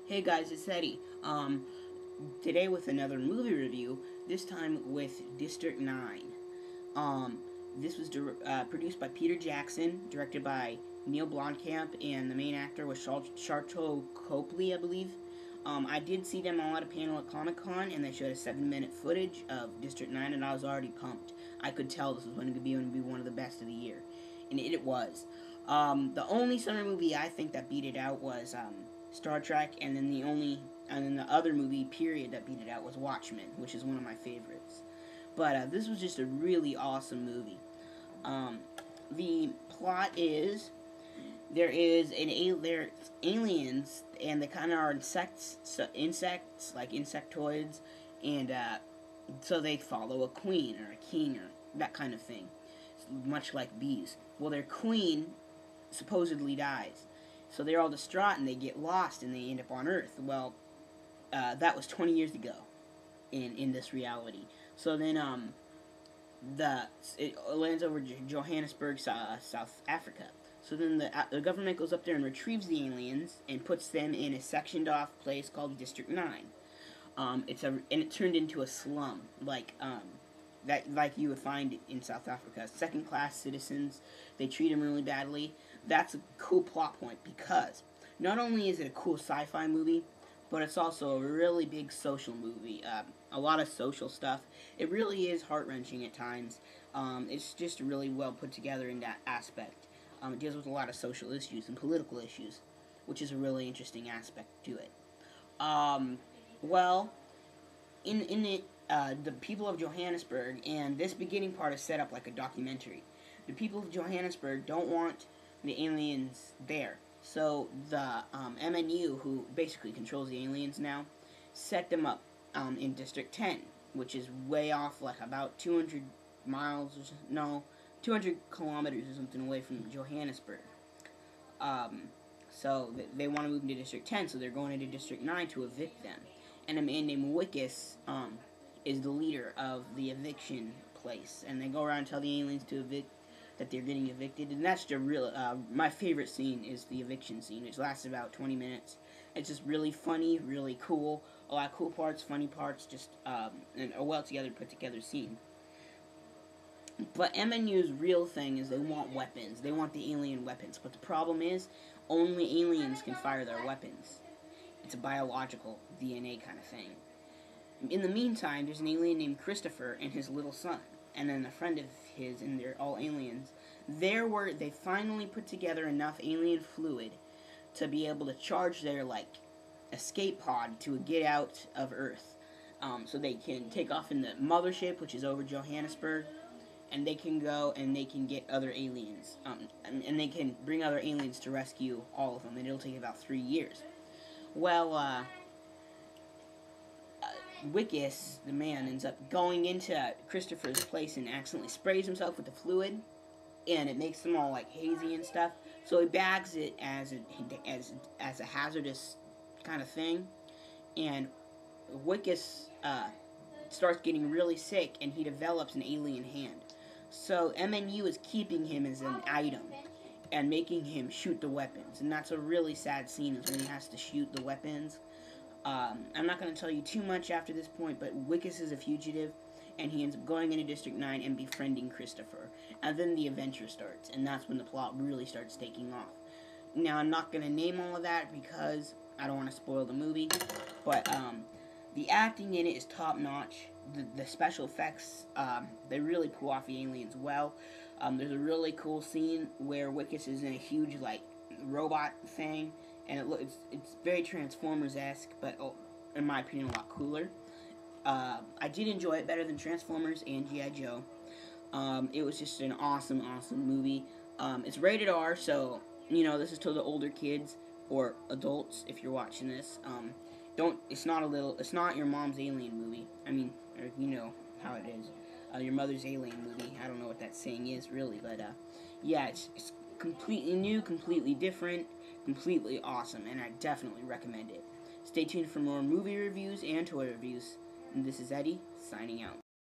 Hey guys, it's Eddie. Today with another movie review. This time with District 9. Um, this was produced by Peter Jackson, directed by Neil Blomkamp, and the main actor was Sharlto Copley, I believe. I did see them all at a panel at Comic Con, and they showed a 7-minute footage of District 9, and I was already pumped. I could tell this was going to be one of the best of the year, and it was. The only summer movie I think that beat it out was Star Trek, and then the other movie period that beat it out was Watchmen, which is one of my favorites. But this was just a really awesome movie. The plot is there's aliens, and they kind of are insects like insectoids, and so they follow a queen or a king or that kind of thing, much like bees. Well, their queen supposedly dies, so they're all distraught and they get lost and they end up on Earth. Well, that was 20 years ago in this reality. So then it lands over Johannesburg, South Africa. So then the government goes up there and retrieves the aliens and puts them in a sectioned off place called District 9. And it turned into a slum like you would find in South Africa. Second class citizens, they treat them really badly. That's a cool plot point because not only is it a cool sci-fi movie, but it's also a really big social movie. A lot of social stuff. It really is heart-wrenching at times. It's just really well put together in that aspect. It deals with a lot of social issues and political issues, which is a really interesting aspect to it. Well, in it, the people of Johannesburg, and this beginning part is set up like a documentary. The people of Johannesburg don't want the aliens there. So the MNU, who basically controls the aliens now, set them up in District 10, which is way off, like about 200 miles, 200 kilometers or something away from Johannesburg. So they want to move into District 10, so they're going into District 9 to evict them. And a man named Wikus is the leader of the eviction place, and they go around and tell the aliens to evict, that they're getting evicted, and that's the real, my favorite scene is the eviction scene, which lasts about 20 minutes. It's just really funny, really cool, a lot of cool parts, funny parts, just, and a well-together, put-together scene. But MNU's real thing is they want weapons, they want the alien weapons, but the problem is, only aliens can fire their weapons. It's a biological DNA kind of thing. In the meantime, there's an alien named Christopher and his little son, and then a friend of his, and they're all aliens. They finally put together enough alien fluid to be able to charge their, escape pod to get out of Earth. So they can take off in the mothership, which is over Johannesburg, and they can go and they can get other aliens. And they can bring other aliens to rescue all of them, and it'll take about 3 years. Well, Wikus, the man, ends up going into Christopher's place and accidentally sprays himself with the fluid, and it makes them all hazy and stuff. So he bags it as a hazardous kind of thing, and Wikus starts getting really sick, and he develops an alien hand. So MNU is keeping him as an item and making him shoot the weapons, and that's a really sad scene, is when he has to shoot the weapons. I'm not going to tell you too much after this point, but Wikus is a fugitive, and he ends up going into District 9 and befriending Christopher. And then the adventure starts, and that's when the plot really starts taking off. Now, I'm not going to name all of that because I don't want to spoil the movie, but the acting in it is top-notch. The special effects, they really pull off the aliens well. There's a really cool scene where Wikus is in a huge, robot thing, and it's very Transformers-esque, but in my opinion, a lot cooler. I did enjoy it better than Transformers and G.I. Joe. It was just an awesome, awesome movie. It's rated R, so, this is to the older kids, or adults, if you're watching this. It's not your mom's alien movie. I mean, you know how it is. Your mother's alien movie. I don't know what that saying is, really, but, yeah, it's completely new, completely different, completely awesome, and I definitely recommend it. Stay tuned for more movie reviews and toy reviews. And this is Eddie, signing out.